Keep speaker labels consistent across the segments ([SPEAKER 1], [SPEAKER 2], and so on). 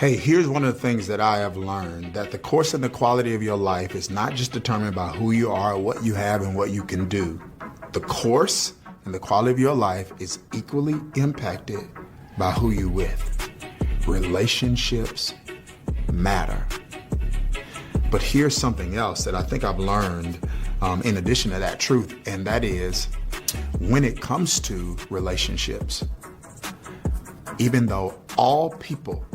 [SPEAKER 1] Hey, here's one of the things that I have learned, that the course and the quality of your life is not just determined by who you are, what you have, and what you can do. The course and the quality of your life is equally impacted by who you're with. Relationships matter. But here's something else that I think I've learned in addition to that truth, and that is when it comes to relationships, even though all people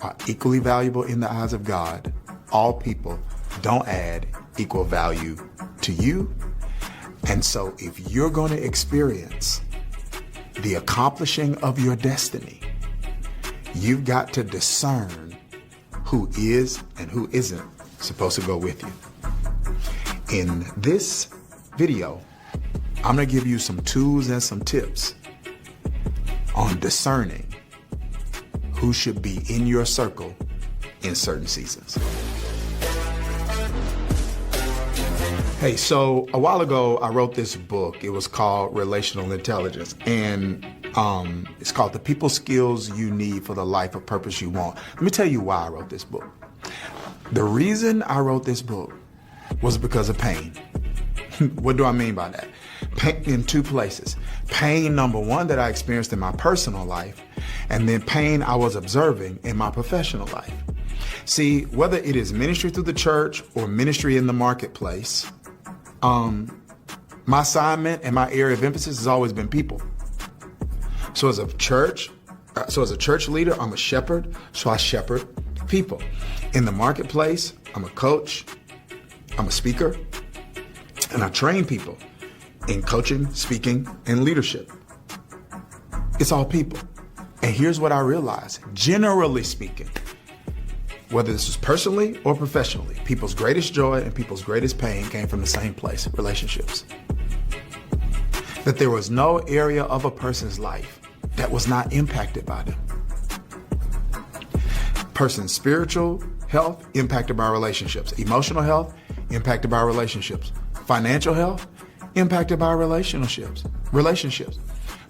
[SPEAKER 1] are equally valuable in the eyes of God, all people don't add equal value to you. And so if you're going to experience the accomplishing of your destiny, you've got to discern who is and who isn't supposed to go with you. In this video, I'm going to give you some tools and some tips on discerning who should be in your circle in certain seasons. Hey, so a while ago, I wrote this book. It was called Relational Intelligence, and it's called The People Skills You Need for the Life of Purpose You Want. Let me tell you why I wrote this book. The reason I wrote this book was because of pain. What do I mean by that? Pain in two places. Pain, number one, that I experienced in my personal life, and then pain I was observing in my professional life. See, whether it is ministry through the church or ministry in the marketplace, my assignment and my area of emphasis has always been people. So as a church leader, I'm a shepherd, so I shepherd people. In the marketplace, I'm a coach, I'm a speaker, and I train people in coaching, speaking, and leadership. It's all people. And here's what I realized. Generally speaking, whether this was personally or professionally, people's greatest joy and people's greatest pain came from the same place, relationships. That there was no area of a person's life that was not impacted by them. Person's spiritual health impacted by relationships. Emotional health impacted by relationships. Financial health impacted by relationships.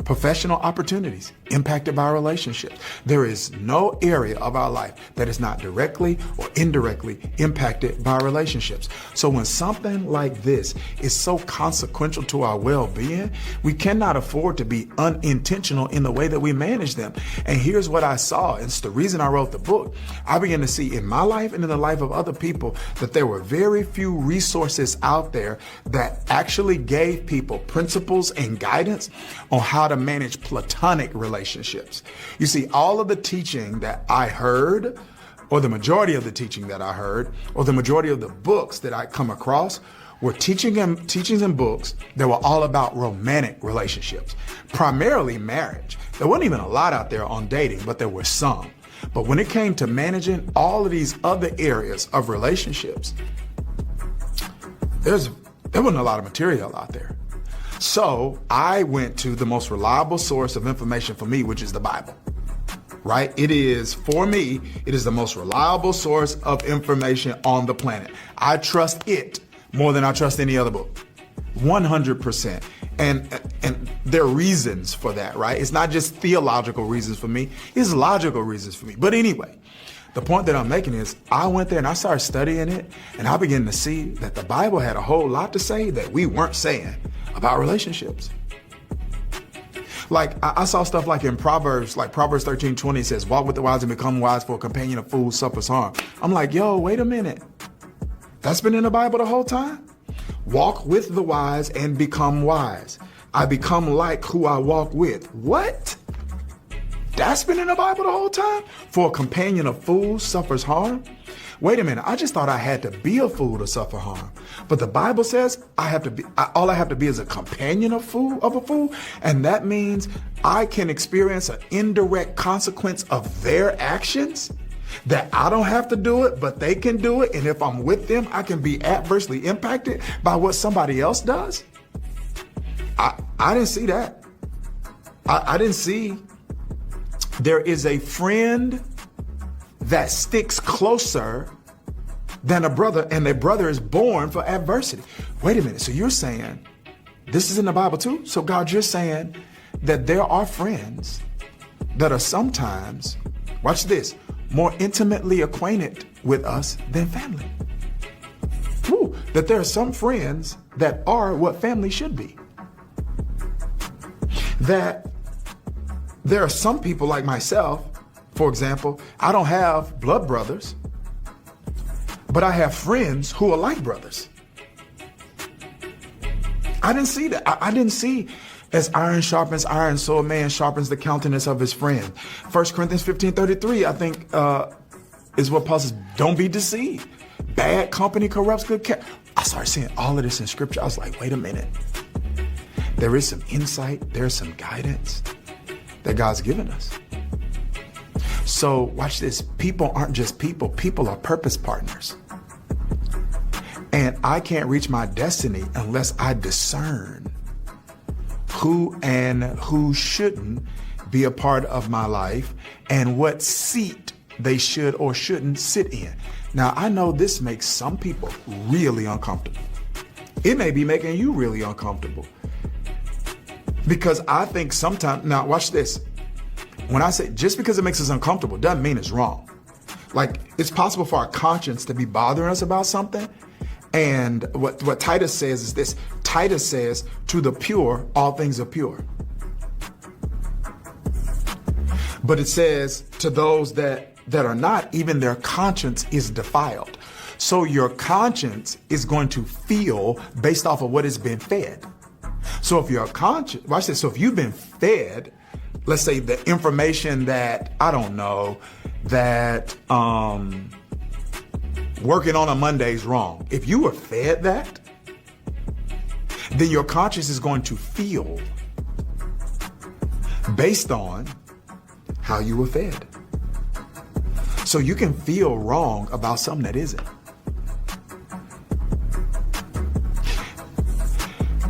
[SPEAKER 1] Professional opportunities impacted by relationships. There is no area of our life that is not directly or indirectly impacted by relationships. So when something like this is so consequential to our well-being, we cannot afford to be unintentional in the way that we manage them. And here's what I saw. It's the reason I wrote the book. I began to see in my life and in the life of other people that there were very few resources out there that actually gave people principles and guidance on how to manage platonic relationships. You see, all of the teaching that I heard, or the majority of the teaching that I heard, or the majority of the books that I come across were teachings and books that were all about romantic relationships, primarily marriage. There wasn't even a lot out there on dating, but there were some. But when it came to managing all of these other areas of relationships, there wasn't a lot of material out there. So I went to the most reliable source of information for me, which is the Bible, right? For me, it is the most reliable source of information on the planet. I trust it more than I trust any other book, 100%. And there are reasons for that, right? It's not just theological reasons for me, it's logical reasons for me. But anyway, the point that I'm making is I went there and I started studying it, and I began to see that the Bible had a whole lot to say that we weren't saying about relationships. Like I saw stuff like in Proverbs 13:20 says, walk with the wise and become wise, for a companion of fools suffers harm. I'm like, yo, wait a minute. That's been in the Bible the whole time? Walk with the wise and become wise. I become like who I walk with. What? That's been in the Bible the whole time? For a companion of fools suffers harm? Wait a minute, I just thought I had to be a fool to suffer harm. But the Bible says all I have to be is a companion of a fool. And that means I can experience an indirect consequence of their actions, that I don't have to do it, but they can do it. And if I'm with them, I can be adversely impacted by what somebody else does. I didn't see that. I didn't see there is a friend that sticks closer than a brother, and their brother is born for adversity. Wait a minute. So you're saying this is in the Bible too? So God, you're saying that there are friends that are sometimes, watch this, more intimately acquainted with us than family. Woo, that there are some friends that are what family should be. That there are some people like myself, for example, I don't have blood brothers, but I have friends who are like brothers. I didn't see that. I didn't see as iron sharpens iron, so a man sharpens the countenance of his friend. 1 Corinthians 15:33, I think, is what Paul says, don't be deceived. Bad company corrupts good character. I started seeing all of this in scripture. I was like, wait a minute. There is some insight, there's some guidance that God's given us. So watch this. People aren't just people. People are purpose partners. And I can't reach my destiny unless I discern who and who shouldn't be a part of my life and what seat they should or shouldn't sit in. Now, I know this makes some people really uncomfortable. It may be making you really uncomfortable. Because I think sometimes, now watch this. When I say just because it makes us uncomfortable doesn't mean it's wrong. Like, it's possible for our conscience to be bothering us about something. And what Titus says is this. Titus says, to the pure, all things are pure. But it says to those that are not, even their conscience is defiled. So your conscience is going to feel based off of what has been fed. So if your conscience, watch this. So if you've been fed, let's say the information that, I don't know, that working on a Monday is wrong. If you were fed that, then your conscience is going to feel based on how you were fed. So you can feel wrong about something that isn't.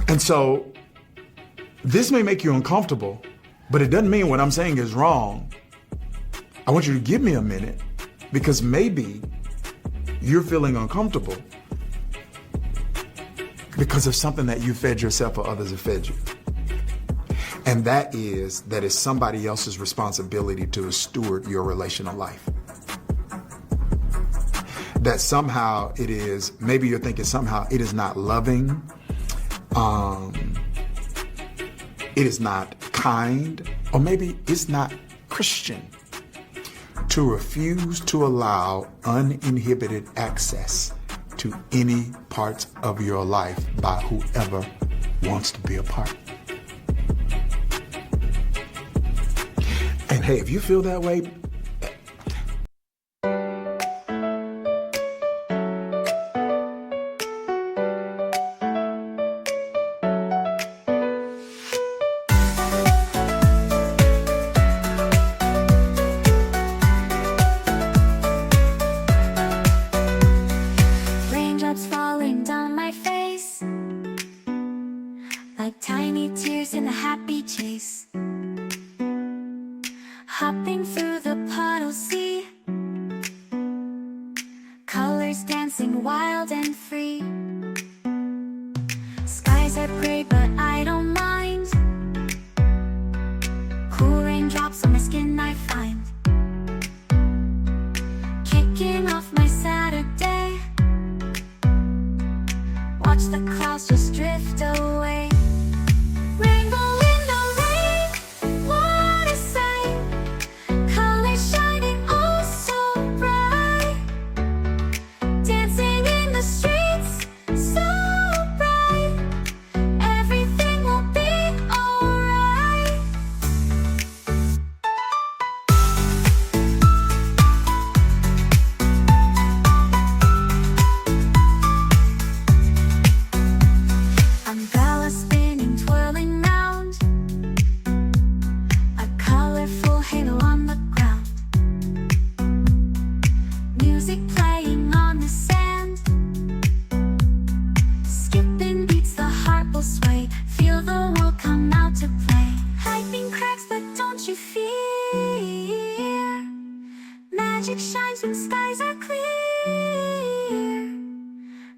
[SPEAKER 1] And so this may make you uncomfortable, but it doesn't mean what I'm saying is wrong. I want you to give me a minute, because maybe you're feeling uncomfortable because of something that you fed yourself or others have fed you. And that is that it's somebody else's responsibility to steward your relational life. That somehow it is, maybe you're thinking somehow it is not loving, it is not kind, or maybe it's not Christian to refuse to allow uninhibited access to any parts of your life by whoever wants to be a part. And hey, if you feel that way,
[SPEAKER 2] like tiny tears in a happy chase, hopping through the puddles, see colors dancing wild and free. Skies are gray, but I don't mind. Cool raindrops on my skin I find, kicking off my Saturday. Watch the clouds just drift away. Rainbow in the rain, what a sight. Colors shining oh so bright, dancing in the streets so bright. Everything will be alright. Umbrella spinning, twirling round, a colorful halo on the ground. Music playing on the sand, skipping beats, the heart will sway. Feel the world come out to play. Lightning cracks, but don't you fear. Magic shines when skies are clear.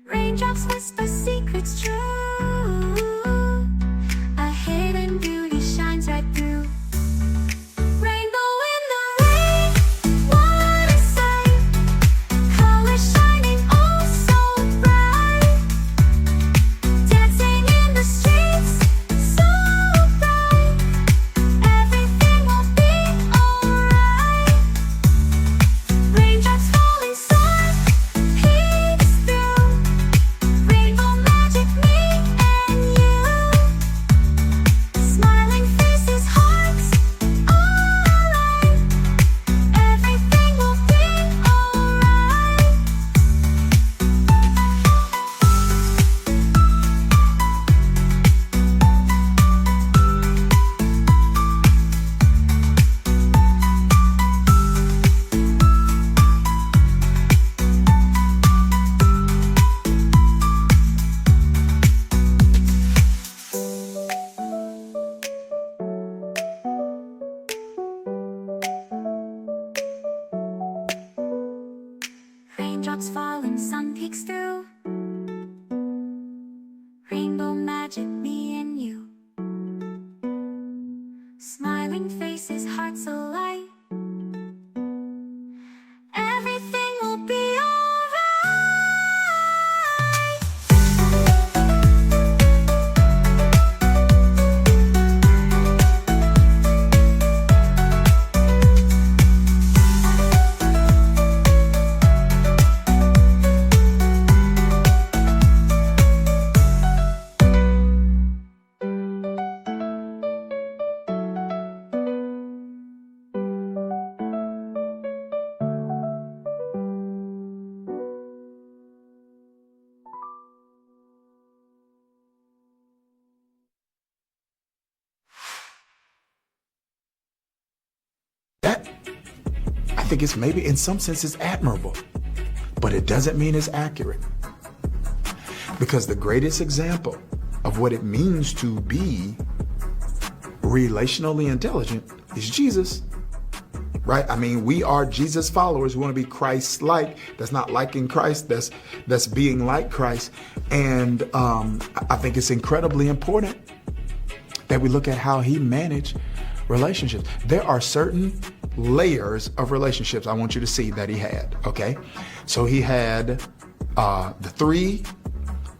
[SPEAKER 2] Raindrops whisper secrets true. A hidden beauty shines right through. Rainbow in the rain, what a Raindrops fall and sun peeks through. Rainbow magic, me and you. Smiling faces, hearts alight. Everything will be alright.
[SPEAKER 1] That, I think it's maybe in some senses admirable, but it doesn't mean it's accurate. Because the greatest example of what it means to be relationally intelligent is Jesus, right? I mean, we are Jesus followers. We want to be Christ-like. That's not liking Christ. That's being like Christ. And I think it's incredibly important that we look at how he managed relationships. There are certain layers of relationships I want you to see that he had, okay? So he had the 3,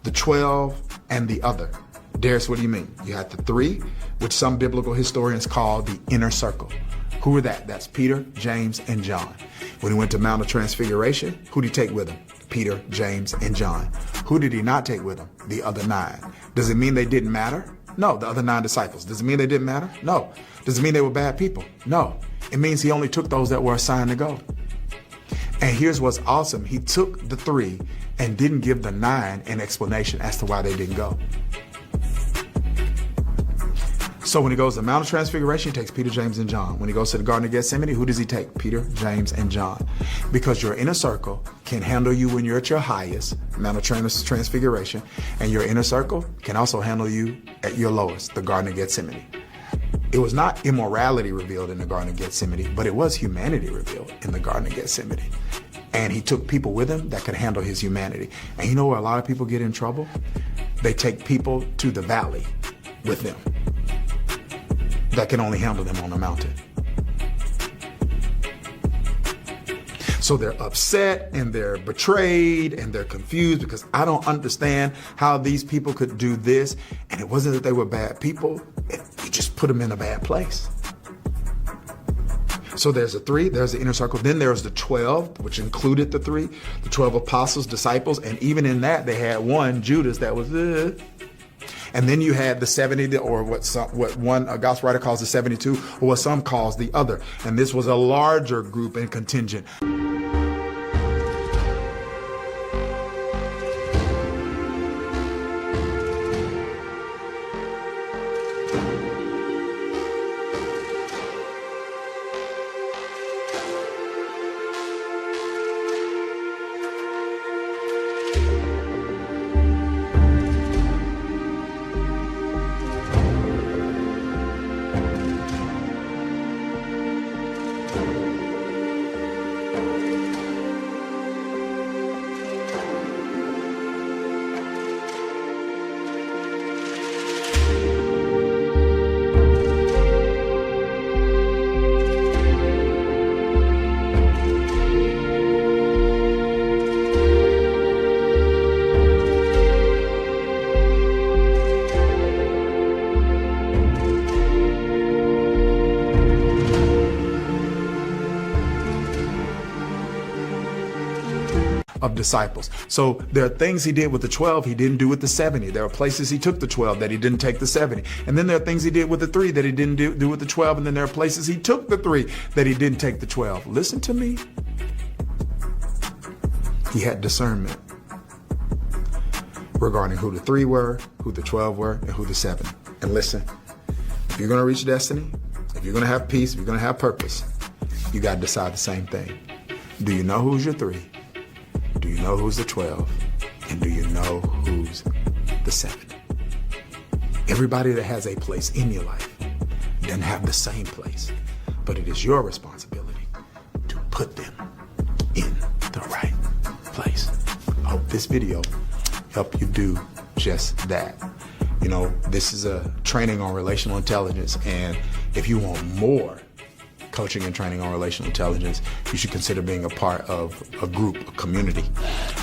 [SPEAKER 1] the 12, and the other. Dharius, what do you mean? You had the 3, which some biblical historians call the inner circle. Who were that? That's Peter, James, and John. When he went to Mount of Transfiguration, who did he take with him? Peter, James, and John. Who did he not take with him? The other 9. Does it mean they didn't matter? No, the other 9 disciples. Does it mean they didn't matter? No. Does it mean they were bad people? No. It means he only took those that were assigned to go. And here's what's awesome. He took the 3 and didn't give the 9 an explanation as to why they didn't go. So when he goes to the Mount of Transfiguration, he takes Peter, James, and John. When he goes to the Garden of Gethsemane, who does he take? Peter, James, and John. Because your inner circle can handle you when you're at your highest, Mount of Transfiguration, and your inner circle can also handle you at your lowest, the Garden of Gethsemane. It was not immorality revealed in the Garden of Gethsemane, but it was humanity revealed in the Garden of Gethsemane. And he took people with him that could handle his humanity. And you know where a lot of people get in trouble? They take people to the valley with them that can only handle them on the mountain. So they're upset and they're betrayed and they're confused because I don't understand how these people could do this. And it wasn't that they were bad people. You just put them in a bad place. So there's the 3, there's the inner circle. Then there's the 12, which included the 3, the 12 apostles, disciples. And even in that, they had one, Judas, that was And then you had the 70, or what one gospel writer calls the 72, or what some calls the other. And this was a larger group and contingent. Of disciples. So there are things he did with the 12 he didn't do with the 70. There are places he took the 12 that he didn't take the 70. And then there are things he did with the 3 that he didn't do with the 12. And then there are places he took the 3 that he didn't take the 12. Listen to me. He had discernment regarding who the 3 were, who the 12 were, and who the 7. And listen, if you're going to reach destiny, if you're going to have peace, if you're going to have purpose, you got to decide the same thing. Do you know who's your 3? Do you know who's the 12? And do you know who's the 7? Everybody that has a place in your life doesn't have the same place, but it is your responsibility to put them in the right place. I hope this video helped you do just that. You know, this is a training on relational intelligence, and if you want more coaching and training on relational intelligence, you should consider being a part of a group, a community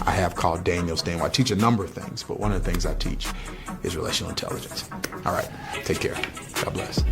[SPEAKER 1] I have called Daniel's Den. I teach a number of things, but one of the things I teach is relational intelligence. All right, take care. God bless.